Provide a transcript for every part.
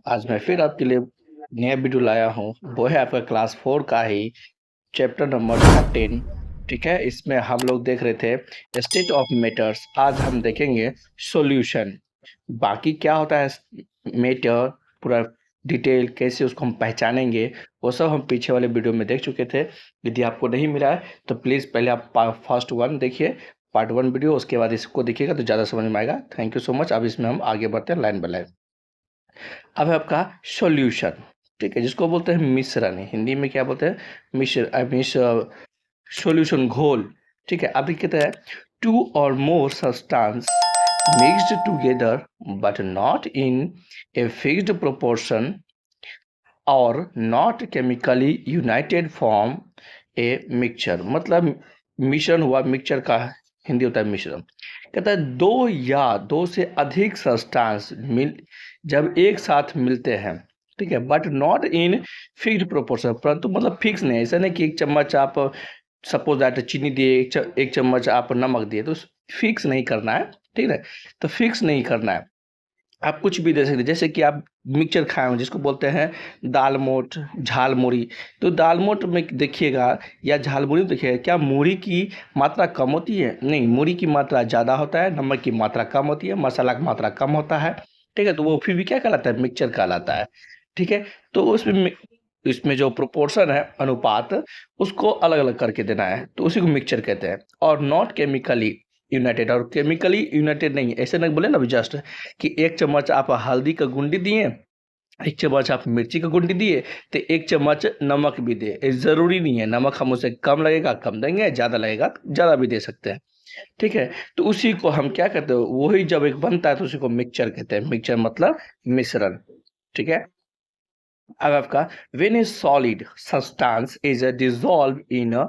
आज मैं फिर आपके लिए नया वीडियो लाया हूँ। वो है आपका क्लास 4 का ही चैप्टर नंबर 13। ठीक है, इसमें हम लोग देख रहे थे स्टेट ऑफ मैटर्स। आज हम देखेंगे सॉल्यूशन। बाकी क्या होता है मैटर, पूरा डिटेल कैसे उसको हम पहचानेंगे, वो सब हम पीछे वाले वीडियो में देख चुके थे। यदि आपको नहीं मिला है तो प्लीज़ पहले आप फर्स्ट वन देखिए, पार्ट 1 वीडियो, उसके बाद इसको देखिएगा तो ज़्यादा समझ में आएगा। Thank you so much. अब इसमें हम आगे बढ़ते हैं लाइन बाय लाइन। अब है आपका सॉल्यूशन। ठीक है, जिसको बोलते हैं मिश्रण। हिंदी में क्या बोलते हैं? मिश्र सॉल्यूशन, घोल। ठीक है, अभी कहते हैं टू और more substance mixed together but not in a fixed proportion और not chemically united form a mixture. मतलब मिश्रण हुआ, मिक्सचर का हिंदी होता है मिश्रण। कहता है दो या दो से अधिक सब्सटेंस मिल जब एक साथ मिलते हैं, ठीक है, but not in fixed proportion, परंतु मतलब फिक्स नहीं, ऐसा नहीं कि एक चम्मच आप सपोज दैट चीनी दिए, एक चम्मच आप नमक दिए, तो फिक्स नहीं करना है। ठीक है, तो फिक्स नहीं करना है, आप कुछ भी दे सकते हैं। जैसे कि आप मिक्सचर खाए हो जिसको बोलते हैं दाल मोठ, झाल मुड़ी। तो दाल मोठ में देखिएगा या झाल मुड़ी में देखिएगा, क्या मूढ़ी की मात्रा कम होती है? नहीं, मूढ़ी की मात्रा ज़्यादा होता है, नमक की मात्रा कम होती है, मसाला की मात्रा कम होता है। ठीक है, तो वो फिर भी क्या कहलाता है? मिक्सचर कहलाता है। ठीक है, तो उसमें इसमें जो प्रोपोर्शन है, अनुपात, उसको अलग अलग करके देना है, तो उसी को मिक्सचर कहते हैं। और नॉट केमिकली यूनाइटेड, और केमिकली यूनाइटेड नहीं, ऐसे नहीं बोले ना अभी जस्ट कि एक चम्मच आप हल्दी का गुंडी दिए, एक चम्मच आप मिर्ची का गुंडी दिए, तो एक चम्मच नमक भी दे। ये जरूरी नहीं है, नमक हम उसे कम लगेगा कम देंगे, ज़्यादा लगेगा ज़्यादा भी दे सकते हैं। ठीक है, तो उसी को हम क्या कहते हैं, वही जब एक बनता है तो उसी को मिक्सचर कहते हैं। मिक्सचर मतलब मिश्रण। ठीक है, अब आपका when A solid substance is dissolve in a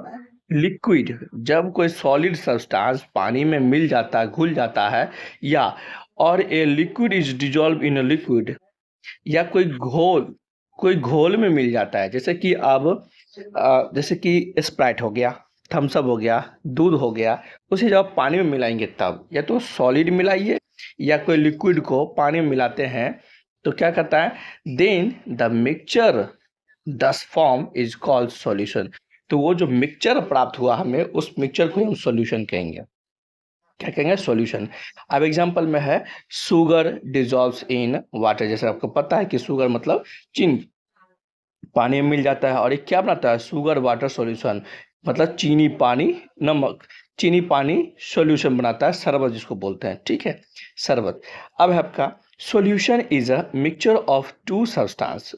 liquid, जब कोई सॉलिड सब्सटेंस पानी में मिल जाता है, घुल जाता है, या और a liquid is dissolve in a liquid, या कोई घोल में मिल जाता है। जैसे कि अब जैसे कि स्प्राइट हो गया, थम्स अप हो गया, दूध हो गया, उसे जब आप पानी में मिलाएंगे तब, या तो सॉलिड मिलाइए या कोई लिक्विड को पानी में मिलाते हैं, तो क्या करता है, देन द मिक्सचर दस फॉर्म इज कॉल्ड सॉल्यूशन। तो वो जो मिक्सचर प्राप्त हुआ हमें, उस मिक्सचर को हम सॉल्यूशन कहेंगे। क्या कहेंगे? सॉल्यूशन। अब एग्जांपल में है शुगर डिजॉल्व्स इन वाटर। जैसे आपको पता है कि शुगर मतलब चीनी, पानी में मिल जाता है और ये क्या बनाता है? Sugar water solution. मतलब चीनी पानी, नमक, चीनी पानी सॉल्यूशन बनाता है, शरबत जिसको बोलते हैं। ठीक है, शरबत। अब है आपका solution is a mixture of two substance.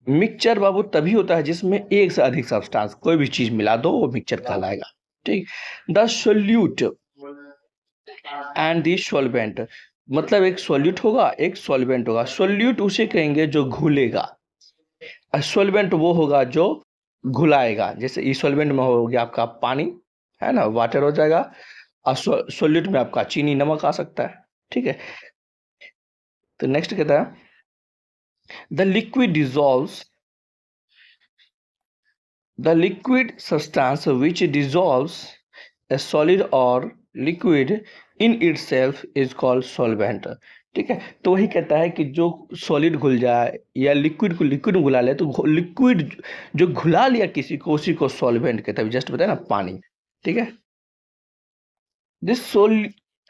Mixture बाबू तभी होता है जिसमें एक से अधिक सब्सटेंस, कोई भी चीज मिला दो वो मिक्सचर कहलाएगा। ठीक, the solute and the solvent. मतलब एक सॉल्यूट होगा, एक सॉल्वेंट होगा। सॉल्यूट उसे कहेंगे जो घुलेगा, और सॉल्वेंट वो होगा जो घुलाएगा। जैसे ई सॉल्वेंट में हो गया आपका पानी, है ना, वाटर हो जाएगा, और सॉल्यूट में आपका चीनी, नमक आ सकता है। ठीक है, तो नेक्स्ट कहता है the liquid dissolves, the liquid substance which dissolves a solid or liquid in itself is called solvent। ठीक है, तो वही कहता है कि जो सॉलिड घुल जाए या लिक्विड को लिक्विड में घुला ले, तो लिक्विड जो घुला लिया किसी को, उसी को सॉल्वेंट कहता है। जस्ट बताया ना, पानी। ठीक है, this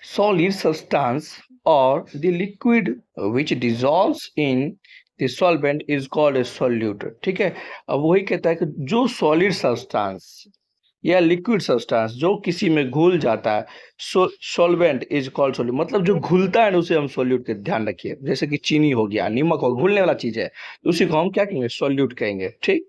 solid substance or the liquid which dissolves in the solvent is called a solute। ठीक है, अब वही कहता है कि जो सॉलिड सब्सटेंस या लिक्विड सब्सटेंस जो किसी में घुल जाता है, सॉल्वेंट इज कॉल्ड सोल्यूट। मतलब जो घुलता है ना, उसे हम सोल्यूट के ध्यान रखिए। जैसे कि चीनी हो गया, नमक हो, घुलने वाला चीज है, तो उसी को हम क्या कहेंगे? सोल्यूट कहेंगे। ठीक,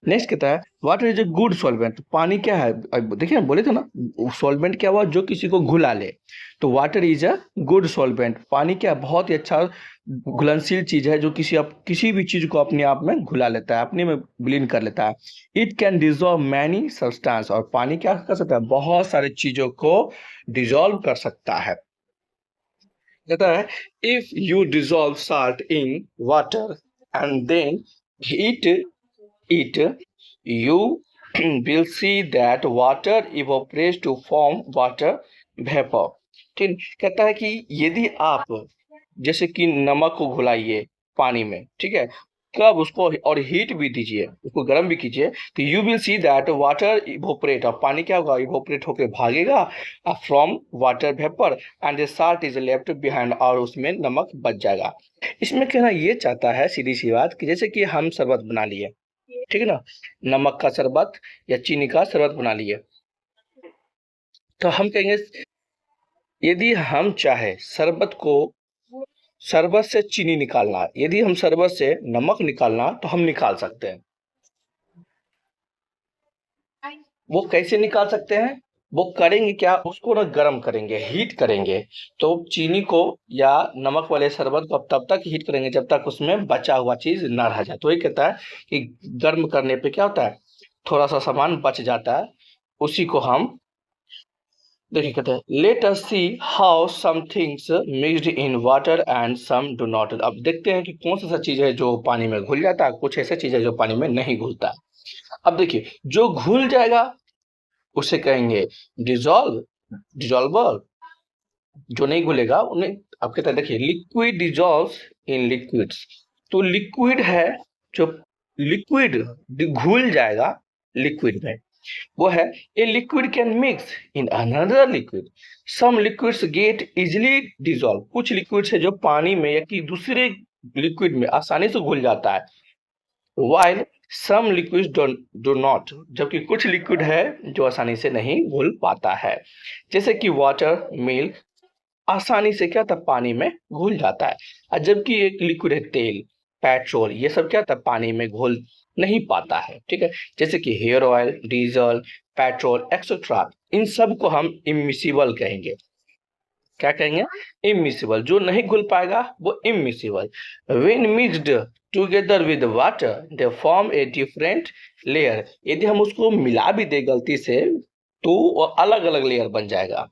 नेक्स्ट कहता है water is a good solvent. पानी क्या है? अब देखिए ना, बोले थे ना, सॉल्वेंट क्या हुआ? जो किसी को घुला ले। तो water is a good solvent. पानी क्या है? बहुत ही अच्छा घुलनशील चीज है, जो किसी भी चीज को अपने आप में घुला लेता है, अपने में विलीन कर लेता है। It can dissolve many substance. और पानी क्या कर सकता है? बहुत सारी चीजों को डिजॉल्व कर सकता है। कहता है if you dissolve salt in water and then heat it, you will see that water evaporates to form water vapor। ठीक, कहता है कि यदि आप जैसे कि नमक को घुलाइए पानी में, ठीक है। कब उसको और हीट भी दीजिए, उसको गर्म भी कीजिए, तो you will see that water evaporate, और पानी क्या होगा, इवोपरेट होकर भागेगा from water vapour and the salt is left behind, और उसमें नमक बच जाएगा। इसमें कहना ये चाहता है सीधी सी बात कि जैसे कि हम शरबत बना लिए, ठीक है ना, नमक का शरबत या चीनी का शरबत बना लिए, तो हम कहेंगे यदि हम चाहे शरबत से चीनी निकालना, यदि हम शरबत से नमक निकालना, तो हम निकाल सकते हैं। वो कैसे निकाल सकते हैं? वो करेंगे क्या, उसको ना गर्म करेंगे, हीट करेंगे। तो चीनी को या नमक वाले शरबत को तब तक हीट करेंगे जब तक उसमें बचा हुआ चीज ना रह जाए। तो ये कहता है कि गर्म करने पे क्या होता है, थोड़ा सा सामान बच जाता है, उसी को हम देखिए कहते हैं let us see how some things mixed in water and some do not. अब देखते हैं कि कौन सा चीज है जो पानी में घुल जाता है, कुछ ऐसे चीज है जो पानी में नहीं घुलता है। अब देखिए जो घुल जाएगा उसे कहेंगे डिजॉल्व, डिजॉल्वर। जो नहीं घुलेगा उन्हें, अब कहते हैं देखिए लिक्विड डिजॉल्व्स इन लिक्विड्स। तो लिक्विड है जो लिक्विड घुल जाएगा लिक्विड में, वो है a liquid can mix in another liquid, some liquids get easily dissolve. कुछ लिक्विड्स है जो पानी में या कि दूसरे लिक्विड में आसानी से घुल जाता है, while some liquids do not, जबकि कुछ लिक्विड है जो आसानी से नहीं घुल पाता है। जैसे कि वाटर, मिल्क आसानी से क्या था पानी में घुल जाता है, और जबकि एक लिक्विड है तेल, पेट्रोल, ये सब क्या था पानी में घुल नहीं पाता है, ठीक है। जैसे कि hair oil, diesel, petrol etcetera, इन सब को हम इमिसिबल कहेंगे। क्या कहेंगे? इमिसिबल। जो नहीं घुल पाएगा वो immiscible. When mixed together with water they form a different layer. यदि हम उसको मिला भी दे गलती से तो वो अलग अलग लेयर बन जाएगा,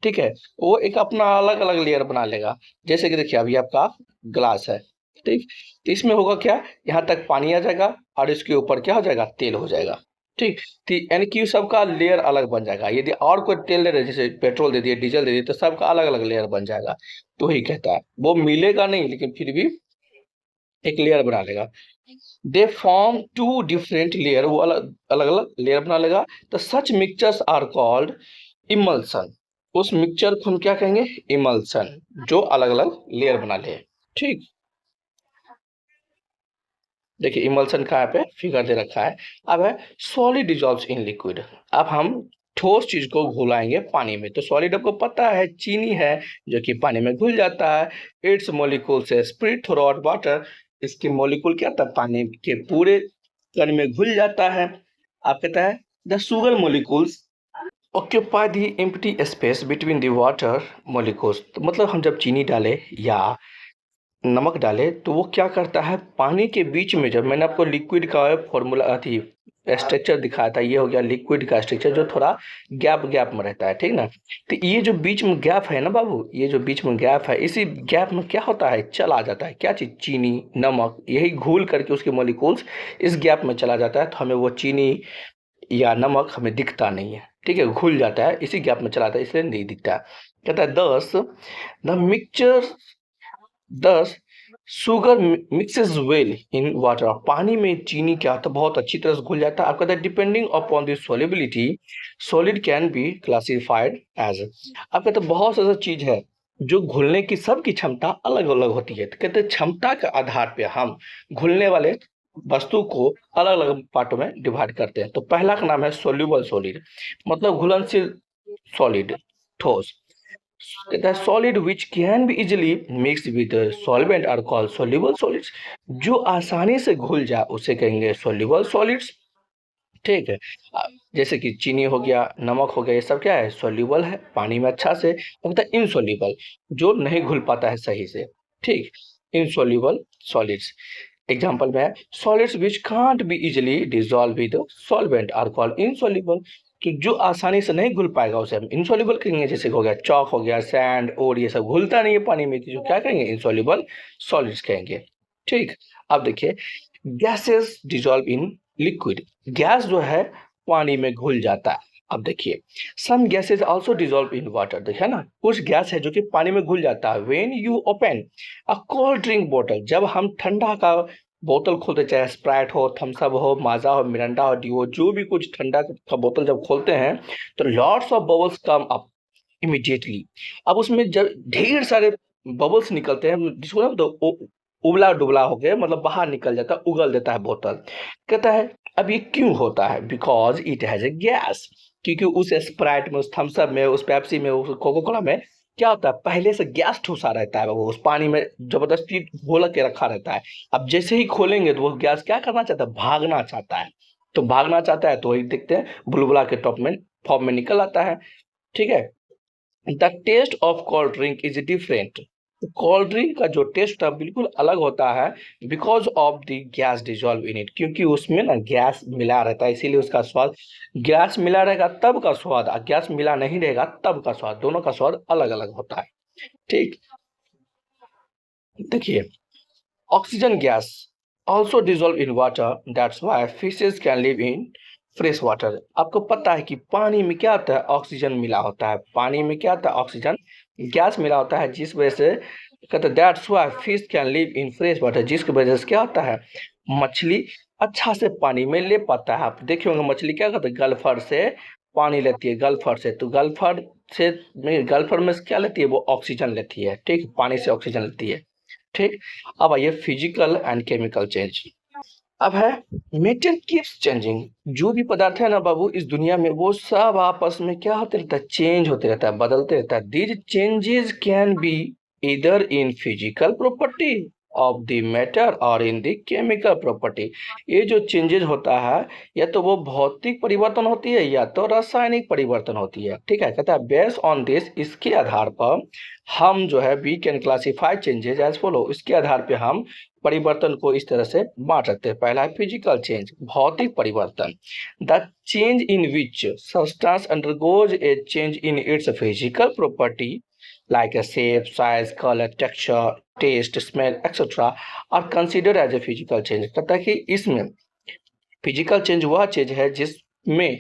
ठीक है। वो एक अपना अलग अलग लेयर बना लेगा। जैसे कि देखिए अभी आपका ग्लास है, ठीक, तो इसमें होगा क्या, यहाँ तक पानी आ जाएगा और इसके ऊपर क्या हो जाएगा, तेल हो जाएगा, ठीक। तो यानी कि सबका लेयर अलग बन जाएगा। यदि और कोई तेल ले रहे जैसे पेट्रोल दे दिए, डीजल दे दिए, तो सबका अलग अलग लेयर बन जाएगा। तो ही कहता है वो मिलेगा नहीं लेकिन फिर भी एक लेयर बना लेगा। They form two different layer, वो अलग अलग अलग लेयर बना लेगा। तो such mixtures are called emulsion. उस मिक्सचर को हम क्या कहेंगे, इमल्सन, जो अलग अलग लेयर बना ले, ठीक। देखिए इमल्सन का यहाँ पे फिगर दे रखा है। अब है सॉलिड डिजॉल्व्स इन लिक्विड। अब हम ठोस चीज को घुलाएंगे पानी में। तो सॉलिड आपको पता है चीनी है जो कि पानी में घुल जाता है। इट्स मोलिक्यूल से स्प्रेड थ्रू आउट वाटर। इसके मोलिक्यूल क्या था, पानी के पूरे कण में घुल जाता है। आप कहता है the sugar molecules occupy the empty space between the water molecules. तो मतलब हम जब चीनी डाले या नमक डाले तो वो क्या करता है, पानी के बीच में, जब मैंने आपको लिक्विड का फॉर्मूला अथी स्ट्रक्चर दिखाया था, ये हो गया लिक्विड का स्ट्रक्चर जो थोड़ा गैप गैप में रहता है, ठीक ना। तो ये जो बीच में गैप है ना बाबू, ये जो बीच में गैप है, इसी गैप में क्या होता है, चला जाता है क्या चीज, चीनी, नमक, यही घुल करके उसके मॉलिक्यूल्स इस गैप में चला जाता है। तो हमें वो चीनी या नमक हमें दिखता नहीं है, ठीक है, घुल जाता है, इसी गैप में चला जाता है, इसलिए नहीं दिखता है। कहता है द मिक्सचर दस sugar mixes well in water. पानी में चीनी क्या होता है, बहुत अच्छी तरह से घुल जाता है। आपका that depending upon the solubility solid can be classified as. आपका तो बहुत सारा चीज है जो घुलने की सबकी क्षमता अलग अलग होती है। तो कहते हैं क्षमता के आधार पे हम घुलने वाले वस्तु को अलग अलग पार्टों में डिवाइड करते हैं। तो पहला का नाम है सोल्यूबल सॉलिड, मतलब घुलनशील सॉलिड, ठोस। कहता है solid which can be easily mix with solvent are called soluble solids. जो आसानी से घुल जाए उसे कहेंगे सोल्यूबल सॉलिड्स, ठीक है। जैसे कि चीनी हो गया, नमक हो गया, ये सब क्या है, सोल्यूबल है पानी में अच्छा से। कहता है इनसोल्यूबल, जो नहीं घुल पाता है सही से, ठीक। इनसोल्यूबल सॉलिड्स एग्जांपल में solids which can't be easily dissolve with solvent are called insoluble. कि जो आसानी से नहीं घुल पाएगा उसे हम इनसॉल्युबल कहेंगे। जैसे हो गया चौक, हो गया सैंड, और ये सब घुलता नहीं है पानी में, जो क्या कहेंगे, इनसॉल्युबल सॉलिड्स कहेंगे, ठीक। अब देखिए gases dissolve in liquid. Gas जो है पानी में घुल जाता है, अब देखिए, some gases also dissolve in water, देखा ना, कुछ गैस है जो कि पानी में घुल जाता है। When you open a cold drink bottle, जब हम ठंडा का बोतल खोलते, चाहे स्प्राइट हो, थम्स अप हो, माजा हो, मिरिंडा हो, ड्यू हो, जो भी कुछ ठंडा का बोतल जब खोलते हैं, तो lots of bubbles come up immediately. अब उसमें जब ढेर सारे बबल्स निकलते हैं, जिसको ना तो उबला डुबला होके मतलब बाहर निकल जाता है, उगल देता है बोतल। कहता है अब ये क्यों होता है? Because it has a gas, क्योंकि उस स्प्राइट में, उस थम्स अप में, उस पेप्सी में, उस कोका कोला में क्या होता है, पहले से गैस ठूसा रहता है, वो उस पानी में जबरदस्ती घोल के रखा रहता है। अब जैसे ही खोलेंगे तो वो गैस क्या करना चाहता है, भागना चाहता है। तो भागना चाहता है तो वही देखते हैं बुलबुला के टॉप में फॉर्म में निकल आता है। ठीक है, the taste of cold drink is different. Cold drink का जो टेस्ट है बिल्कुल अलग होता है, because of the gas dissolve in it, क्योंकि उसमें ना गैस मिला रहता है, इसीलिए उसका स्वाद, गैस मिला रहेगा तब का स्वाद, और गैस मिला नहीं रहेगा तब का स्वाद, दोनों का स्वाद अलग अलग होता है। ठीक, देखिए, oxygen gas also dissolve in water, that's why fishes can live in fresh water. आपको पता है कि पानी में क्या होता है, ऑक्सीजन मिला होता है, पानी में क्या होता है, ऑक्सीजन गैस मिला होता है, जिस वजह से कहते हैं that's why fish can live in fresh water, जिसकी वजह से क्या होता है, मछली अच्छा से पानी में ले पाता है। आप देखे होंगे मछली क्या करते हैं, गलफर से पानी लेती है, गलफर से, तो गलफर से गलफर में से क्या लेती है, वो ऑक्सीजन लेती है। ठीक, पानी से ऑक्सीजन लेती है। ठीक, अब आइए फिजिकल एंड केमिकल चेंज। अब है मेटर कीप्स चेंजिंग, जो भी पदार्थ है ना बाबू इस दुनिया में, वो सब आपस में क्या होते रहता है, चेंज होते रहता है, बदलते रहता है। दीज चेंजेस कैन बी इधर in physical property of the matter और इन द केमिकल प्रॉपर्टी। ये जो चेंजेस होता है, या तो वो भौतिक परिवर्तन होती है या तो रासायनिक परिवर्तन होती है। ठीक है, कहता है बेस्ड ऑन दिस, इसके आधार पर हम जो है we can classify changes as follow, इसके आधार पे हम परिवर्तन को इस तरह से बांट सकते हैं। पहला है फिजिकल चेंज, भौतिक परिवर्तन, the change in which substance undergoes a change in it's physical property like a shape, size, color, texture, taste, smell, etc. are considered as a physical change। कहता है कि इसमें फिजिकल चेंज वह चीज है जिसमें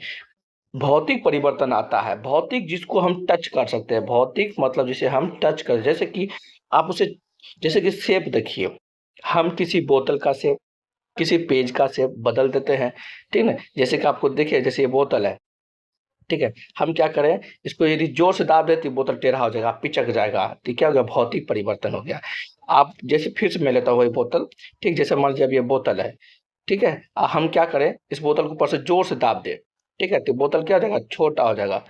भौतिक परिवर्तन आता है, भौतिक जिसको हम टच कर सकते हैं, भौतिक मतलब जिसे हम टच कर, जैसे कि आप उसे, जैसे कि शेप देखिए, हम किसी बोतल का शेप, किसी पेज का शेप बदल देते हैं। ठीक है, जैसे कि आपको देखिए, जैसे ये बोतल है, ठीक है, हम क्या करें, इसको यदि जोर से दाब देते बोतल टेढ़ा हो जाएगा, पिचक जाएगा, तो क्या हो गया, भौतिक परिवर्तन हो गया। आप जैसे फिर से मैं लेता हूँ वही बोतल, ठीक, जैसे मान लीजिए अब ये बोतल है, ठीक है, हम क्या करें, इस बोतल को ऊपर से जोर से दाब दे, ठीक है, तो बोतल क्या हो जाएगा, छोटा हो जाएगा,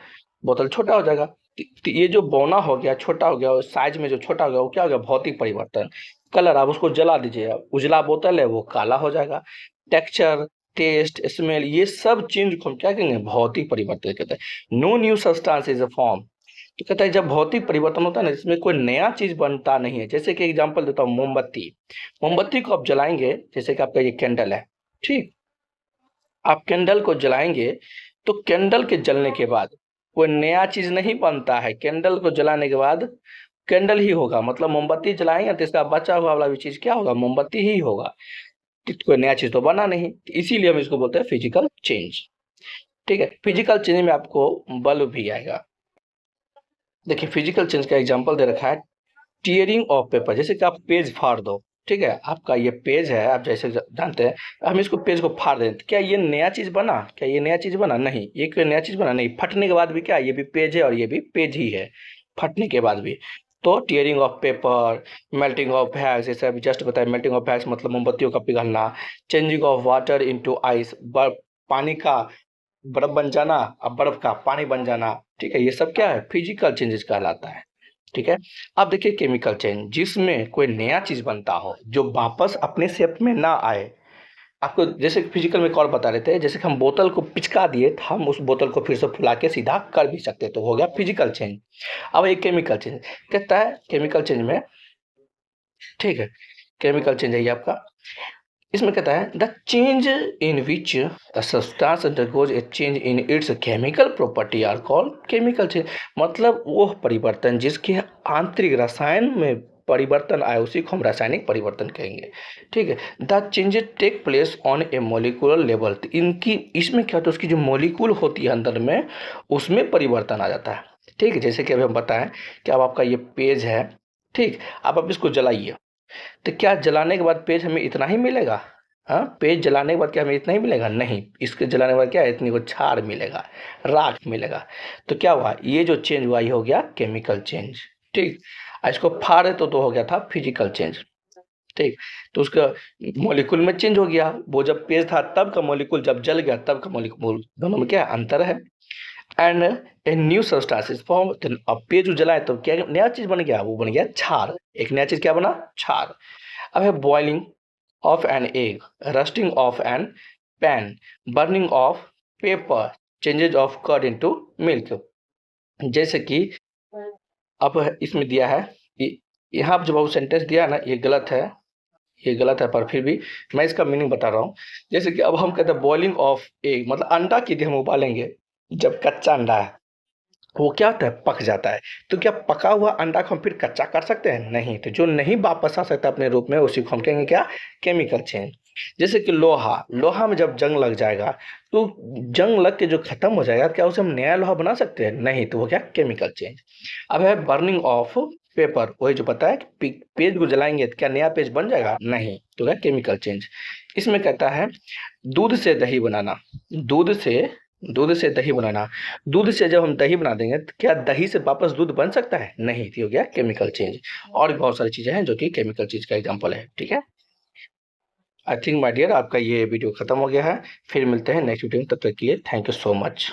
बोतल छोटा हो जाएगा। तो ये जो बौना हो गया, छोटा हो गया, और साइज में जो छोटा हो गया, वो क्या हो गया, भौतिक परिवर्तन। कलर, आप उसको जला दीजिए, उजला बोतल है वो काला हो जाएगा। टेक्सचर, टेस्ट, स्मेल, ये सब चेंज को हम क्या कहेंगे, भौतिक परिवर्तन कहते हैं। No new substance is a form, तो कहता है जब भौतिक परिवर्तन होता है ना, इसमें कोई नया चीज बनता नहीं है। जैसे कि एग्जांपल देता हूँ, मोमबत्ती, मोमबत्ती को आप जलाएंगे, जैसे कि आपका ये कैंडल है, ठीक, आप कैंडल को जलाएंगे, तो कैंडल के जलने के बाद कोई नया चीज नहीं बनता है, कैंडल को जलाने के बाद कैंडल ही होगा, मतलब मोमबत्ती जलाएंगे तो इसका बचा हुआ वाला भी चीज क्या होगा, मोमबत्ती ही होगा, कोई नया चीज तो बना नहीं, इसीलिए हम इसको बोलते हैं फिजिकल चेंज। ठीक है, फिजिकल चेंज में आपको बल्ब भी आएगा। देखिए, फिजिकल चेंज का एग्जांपल दे रखा है, टीयरिंग ऑफ पेपर, जैसे कि आप पेज फाड़ दो, ठीक है, आपका ये पेज है, आप जैसे जानते हैं, हम इसको पेज को फाड़ दें, तो क्या ये नया चीज बना, क्या ये नया चीज बना, नहीं, ये कोई नया चीज बना नहीं, फटने के बाद भी क्या, ये भी पेज है और ये भी पेज ही है, फटने के बाद भी। तो tearing of paper, melting of wax, जैसे अभी जस्ट बताया, मेल्टिंग ऑफ वैक्स मतलब मोमबत्तियों का पिघलना, changing of water into ice, बर्फ, पानी का बर्फ बन जाना, अब बर्फ का पानी बन जाना। ठीक है, ये सब क्या है, फिजिकल चेंजेस कहलाता है। ठीक है, अब देखिए केमिकल चेंज, जिसमें कोई नया चीज बनता हो जो वापस अपने शेप में ना आए। आपको जैसे फिजिकल में एक और बता रहे थे, जैसे कि हम बोतल को पिचका दिए तो हम उस बोतल को फिर से फुला के सीधा कर भी सकते, तो हो गया फिजिकल चेंज। अब एक केमिकल चेंज कहता है, केमिकल चेंज में, ठीक है, केमिकल चेंज है ये आपका, इसमें कहता है the change in which substance undergoes a change in its chemical property are called chemical change, मतलब वो परिवर्तन जिसके आंतरिक रसायन में परिवर्तन आए उसी को हम रासायनिक परिवर्तन कहेंगे। ठीक है, the changes take place on a molecular level. इनकी इसमें क्या होता है, उसकी जो मोलिकुल होती है अंदर में उसमें परिवर्तन आ जाता है। ठीक है, जैसे कि अभी हम बताएं कि अब आपका ये पेज है, ठीक, अब इसको जलाइए, तो क्या जलाने के बाद पेज हमें इतना ही मिलेगा? हाँ, पेज जलाने के बाद क्या हमें इतना ही मिलेगा? नहीं, इसके जलाने के बाद क्या है, इतनी को क्षार मिलेगा, राख मिलेगा। तो क्या हुआ, ये जो चेंज हुआ ये हो गया केमिकल चेंज। ठीक, इसको फाड़े तो हो गया था फिजिकल चेंज। ठीक, तो उसका मॉलिक्यूल में चेंज हो गया, वो जब पेज था तब का मॉलिक्यूल, जब जल गया तब का मॉलिक्यूल, दोनों में क्या अंतर है। And a new substance is form. अब पेज जो जलाए तो क्या नया चीज बन गया, वो बन गया क्षार। एक नया चीज क्या बना, क्षार। अब है boiling of an egg, rusting of an pan, burning of paper, changes of curd into milk. जैसे कि अब इसमें दिया है, यहाँ जब वो सेंटेंस दिया है ना, ये गलत है, ये गलत है, पर फिर भी मैं इसका मीनिंग बता रहा हूँ। जैसे कि अब हम कहते हैं बॉइलिंग ऑफ एग, मतलब अंडा की हम उबालेंगे, जब कच्चा अंडा है वो क्या होता है, पक जाता है। तो क्या पका हुआ अंडा को हम फिर कच्चा कर सकते हैं? नहीं। तो जो नहीं वापस आ सकता अपने रूप में उसी को हम कहेंगे क्या, केमिकल चेंज। जैसे कि लोहा, लोहा में जब जंग लग जाएगा तो जंग लग के जो खत्म हो जाएगा, क्या उसे हम नया लोहा बना सकते हैं? नहीं। तो वो क्या, केमिकल चेंज। अब है बर्निंग ऑफ पेपर, वही जो पता है कि पेज को जलाएंगे तो क्या नया पेज बन जाएगा? नहीं। तो क्या, केमिकल चेंज। इसमें कहता है दूध से दही बनाना, दूध से दूध से दही बनाना, दूध से जब हम दही बना देंगे तो क्या दही से वापस दूध बन सकता है? नहीं। तो हो गया केमिकल चेंज। और भी बहुत सारी चीजें हैं जो कि केमिकल चीज का एग्जांपल है। ठीक है, आई थिंक माय डियर आपका ये वीडियो खत्म हो गया है। फिर मिलते हैं नेक्स्ट वीडियो में, तब तक के लिए थैंक यू सो मच।